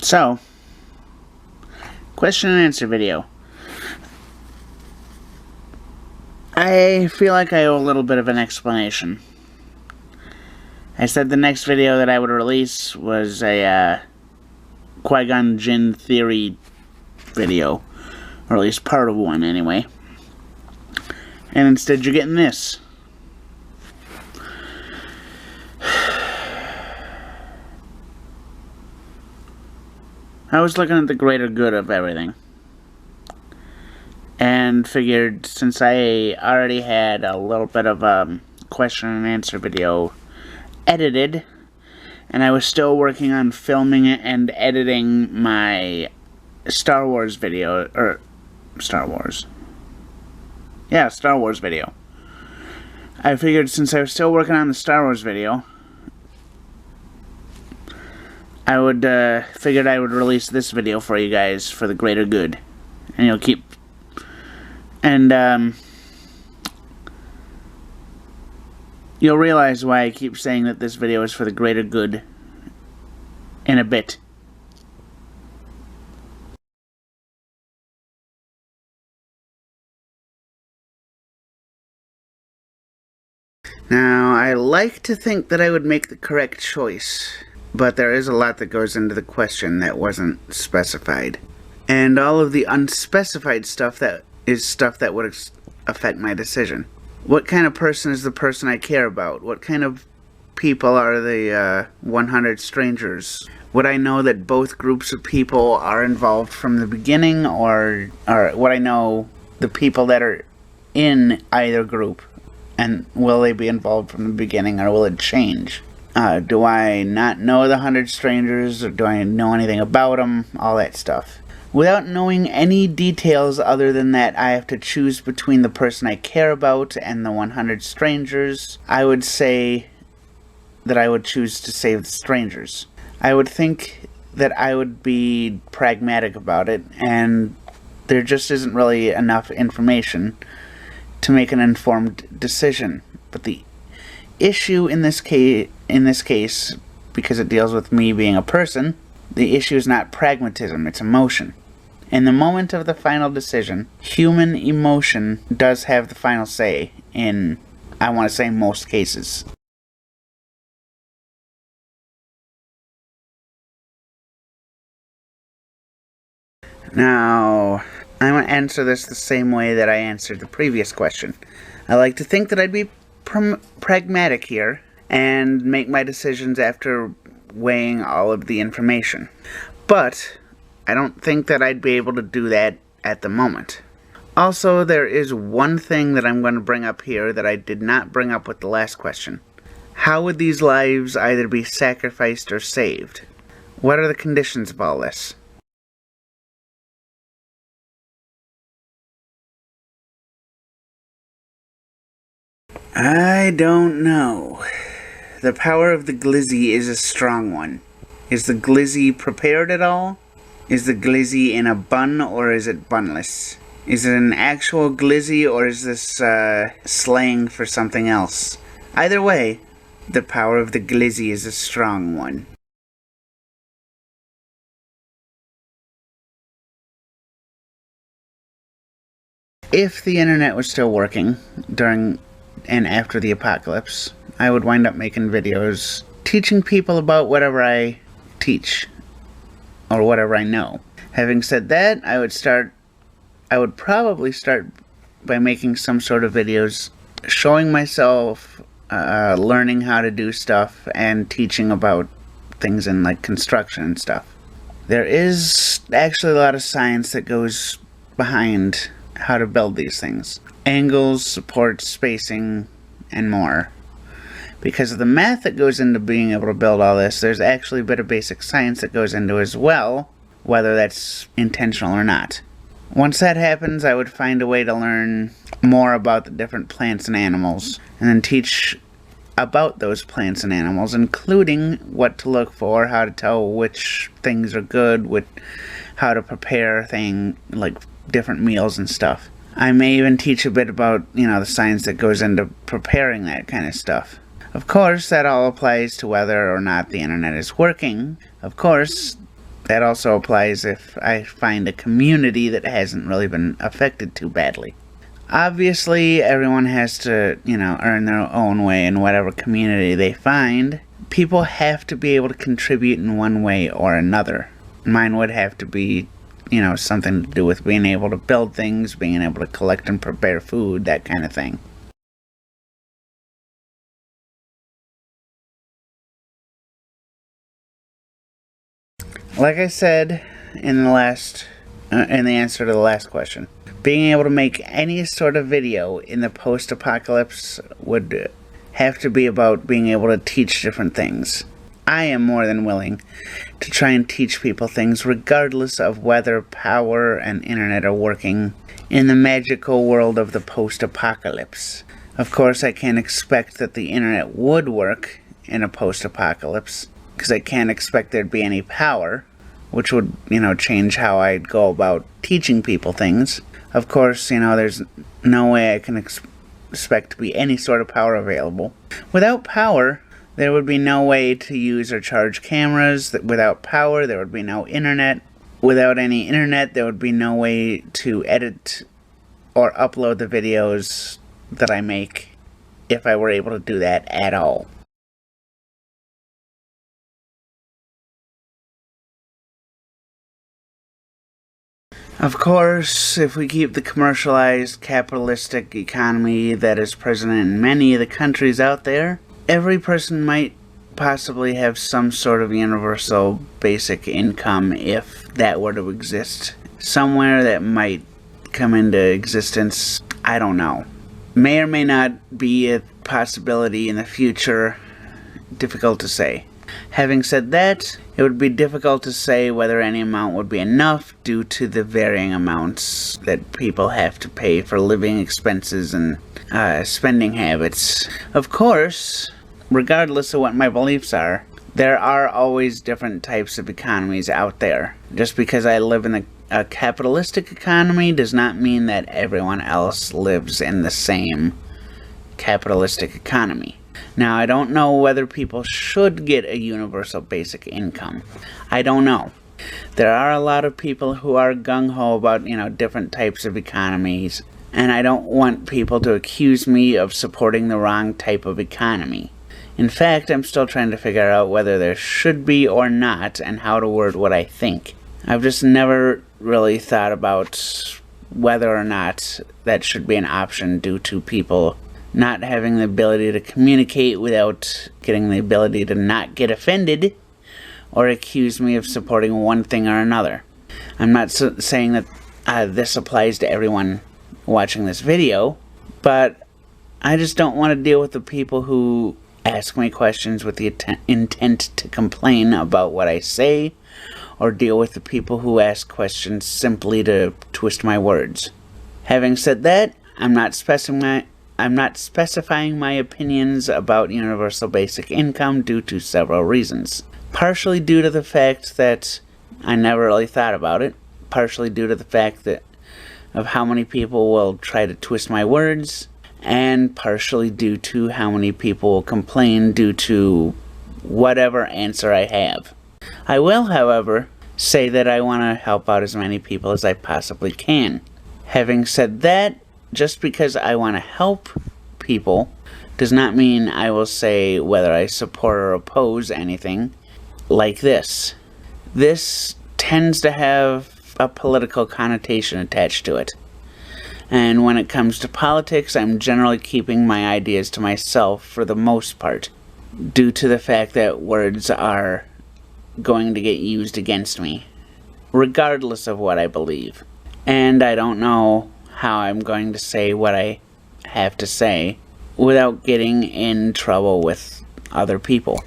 So, question and answer video. I feel like I owe a little bit of an explanation. I said the next video that I would release was a Qui-Gon Jinn theory video. Or at least part of one, anyway. And instead you're getting this. I was looking at the greater good of everything. And figured since I already had a little bit of a question and answer video edited, and I was still working on filming it and editing my Star Wars video, or Star Wars video. I figured since I was still working on the Star Wars video, I would, figured I would release this video for you guys for the greater good. And you'll keep, and, you'll realize why I keep saying that this video is for the greater good in a bit. Now, I like to think that I would make the correct choice, but there is a lot that goes into the question that wasn't specified. And all of the unspecified stuff that is stuff that would affect my decision. What kind of person is the person I care about? What kind of people are the 100 strangers? Would I know that both groups of people are involved from the beginning, or would I know the people that are in either group? And will they be involved from the beginning, or will it change? Do I not know the 100 strangers, or do I know anything about them? All that stuff. Without knowing any details other than that I have to choose between the person I care about and the 100 strangers, I would say that I would choose to save the strangers. I would think that I would be pragmatic about it, and there just isn't really enough information to make an informed decision. But the issue in this case, because it deals with me being a person, the issue is not pragmatism, it's emotion. In the moment of the final decision, human emotion does have the final say in, I want to say, most cases. Now, I'm going to answer this the same way that I answered the previous question. I like to think that I'd be pragmatic here and make my decisions after weighing all of the information. But I don't think that I'd be able to do that at the moment. Also, there is one thing that I'm going to bring up here that I did not bring up with the last question. How would these lives either be sacrificed or saved? What are the conditions of all this? I don't know. The power of the glizzy is a strong one. Is the glizzy prepared at all? Is the glizzy in a bun, or is it bunless? Is it an actual glizzy, or is this slang for something else? Either way, the power of the glizzy is a strong one. If the internet was still working during and after the apocalypse, I would wind up making videos teaching people about whatever I teach, or whatever I know. Having said that, I would probably start by making some sort of videos showing myself, learning how to do stuff, and teaching about things in like construction and stuff. There is actually a lot of science that goes behind how to build these things. Angles, supports, spacing, and more. Because of the math that goes into being able to build all this, there's actually a bit of basic science that goes into as well, whether that's intentional or not. Once that happens, I would find a way to learn more about the different plants and animals, and then teach about those plants and animals, including what to look for, how to tell which things are good, how to prepare things, like different meals and stuff. I may even teach a bit about, the science that goes into preparing that kind of stuff. Of course, that all applies to whether or not the internet is working. Of course, That also applies if I find a community that hasn't really been affected too badly. Obviously, everyone has to, earn their own way in whatever community they find. People have to be able to contribute in one way or another. Mine would have to be, something to do with being able to build things, being able to collect and prepare food, that kind of thing. Like I said in the answer to the last question, being able to make any sort of video in the post-apocalypse would have to be about being able to teach different things. I am more than willing to try and teach people things regardless of whether power and internet are working in the magical world of the post-apocalypse. Of course, I can't expect that the internet would work in a post-apocalypse, because I can't expect there'd be any power, which would, change how I'd go about teaching people things. Of course, there's no way I can expect to be any sort of power available. Without power, there would be no way to use or charge cameras. Without power, there would be no internet. Without any internet, there would be no way to edit or upload the videos that I make if I were able to do that at all. Of course, if we keep the commercialized, capitalistic economy that is present in many of the countries out there, every person might possibly have some sort of universal basic income if that were to exist. Somewhere that might come into existence, I don't know. May or may not be a possibility in the future, difficult to say. Having said that, it would be difficult to say whether any amount would be enough due to the varying amounts that people have to pay for living expenses and spending habits. Of course, regardless of what my beliefs are, there are always different types of economies out there. Just because I live in a capitalistic economy does not mean that everyone else lives in the same capitalistic economy. Now, I don't know whether people should get a universal basic income. I don't know. There are a lot of people who are gung-ho about, different types of economies, and I don't want people to accuse me of supporting the wrong type of economy. In fact, I'm still trying to figure out whether there should be or not, and how to word what I think. I've just never really thought about whether or not that should be an option due to people not having the ability to communicate without getting the ability to not get offended or accuse me of supporting one thing or another. I'm not saying that this applies to everyone watching this video, but I just don't want to deal with the people who ask me questions with the intent to complain about what I say, or deal with the people who ask questions simply to twist my words. Having said that, I'm not specifying my opinions about universal basic income due to several reasons. Partially due to the fact that I never really thought about it. Partially due to the fact of how many people will try to twist my words. And partially due to how many people will complain due to whatever answer I have. I will, however, say that I want to help out as many people as I possibly can. Having said that, just because I want to help people does not mean I will say whether I support or oppose anything like this. This tends to have a political connotation attached to it. And when it comes to politics, I'm generally keeping my ideas to myself for the most part, due to the fact that words are going to get used against me, regardless of what I believe. And I don't know how I'm going to say what I have to say without getting in trouble with other people.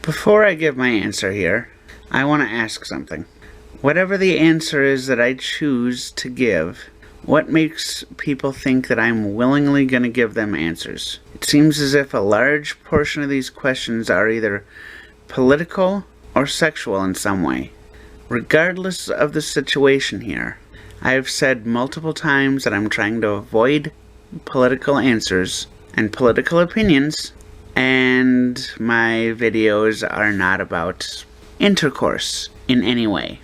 Before I give my answer here, I want to ask something. Whatever the answer is that I choose to give, what makes people think that I'm willingly going to give them answers? It seems as if a large portion of these questions are either political or sexual in some way. Regardless of the situation here, I have said multiple times that I'm trying to avoid political answers and political opinions, and my videos are not about intercourse in any way.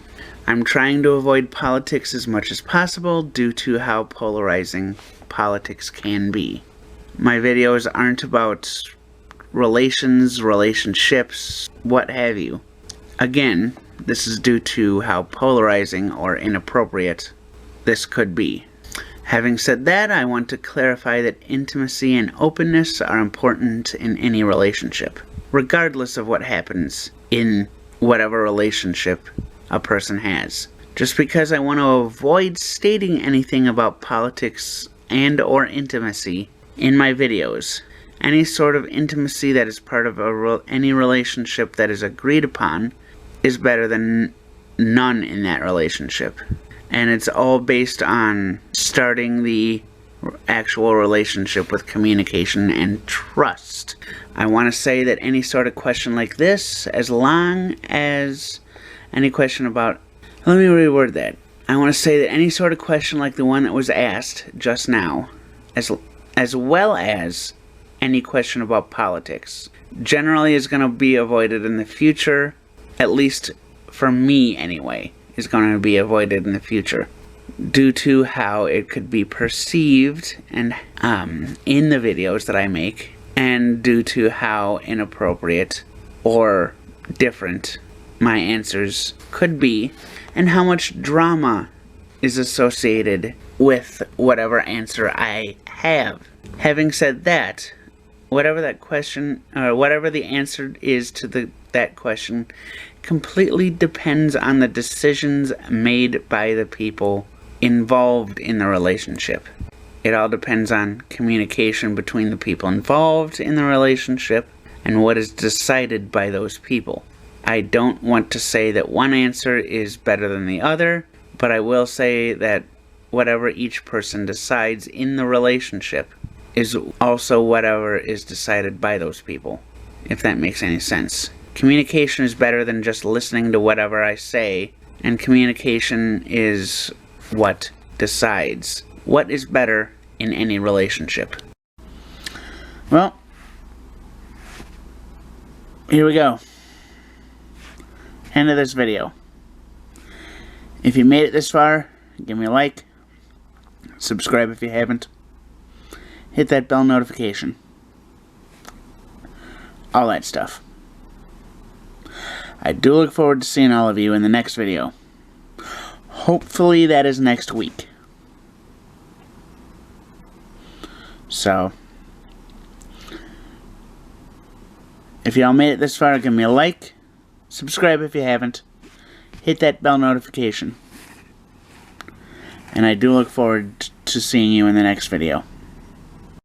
I'm trying to avoid politics as much as possible due to how polarizing politics can be. My videos aren't about relations, relationships, what have you. Again, this is due to how polarizing or inappropriate this could be. Having said that, I want to clarify that intimacy and openness are important in any relationship, regardless of what happens in whatever relationship a person has. Just because I want to avoid stating anything about politics and or intimacy in my videos, any sort of intimacy that is part of any relationship that is agreed upon is better than none in that relationship. And it's all based on starting the actual relationship with communication and trust. I want to say that any sort of question like this, as long as any question about... Let me reword that. I want to say that any sort of question like the one that was asked just now, as well as any question about politics, generally is going to be avoided in the future, at least for me anyway, is going to be avoided in the future due to how it could be perceived and in the videos that I make, and due to how inappropriate or different my answers could be, and how much drama is associated with whatever answer I have. Having said that, whatever that question, or whatever the answer is to that question, completely depends on the decisions made by the people involved in the relationship. It all depends on communication between the people involved in the relationship and what is decided by those people. I don't want to say that one answer is better than the other, but I will say that whatever each person decides in the relationship is also whatever is decided by those people, if that makes any sense. Communication is better than just listening to whatever I say, and communication is what decides what is better in any relationship. Well, here we go. End of this video. If you made it this far, give me a like, subscribe if you haven't, hit that bell notification, all that stuff. I do look forward to seeing all of you in the next video. Hopefully that is next week. So, if y'all made it this far, give me a like, subscribe if you haven't, hit that bell notification, and I do look forward to seeing you in the next video.